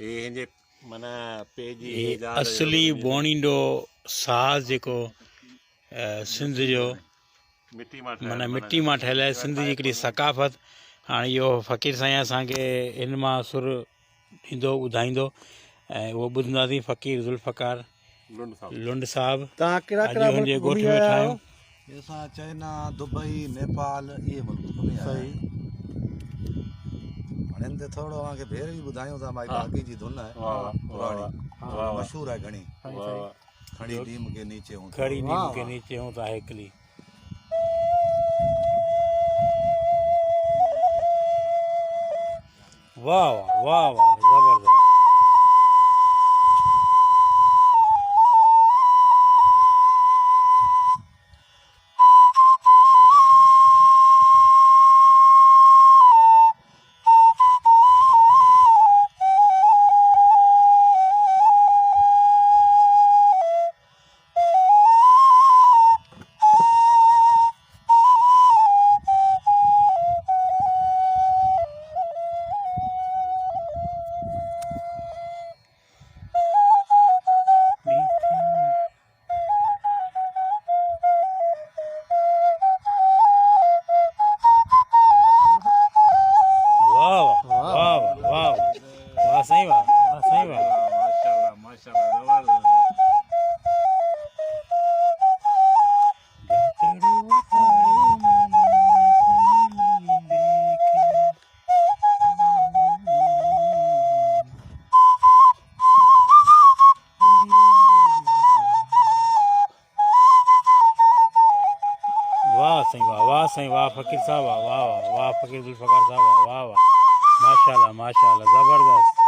ये हिंजे माना पेजी असली बोणींदो साज़ जेको सिंध जो मिट्टी मां माना मिट्टी मां ठहियल आहे। सिंध जी हिकिड़ी सकाफ़त। हाणे इहो फ़क़ीर साईं असांखे इन मां सुर ॾींदो ॿुधाईंदो ऐं उहो ॿुधंदासीं। फ़क़ीर ज़ुल्फ़कार लुंड साहब तव्हां कहिड़ा अॼु हुनजे ॻोठ में वेठा आहियूं। असां चाइना दुबई नेपाल इहे मुल्क घुमी आया आहियूं। हाणे हिन ते थोरो तव्हांखे भेर बि ॿुधायूं था। मां बागी जी धुन आहे पुराणी मशहूरु आहे घणी। खड़ी नीम के नीचे हूं खड़ी नीम के नीचे हूं ता हिकली। वाह वाह वाह जबरदस्त। सही बात सही बात। माशाल्लाह माशाल्लाह जबरदस्त। वाह सही वाह सही वाह फ़कीर साहब वाह वाह वाह फ़कीर ज़ुल्फ़कार साहब वाह वाह माशाल्लाह माशाल्लाह ज़बरदस्त।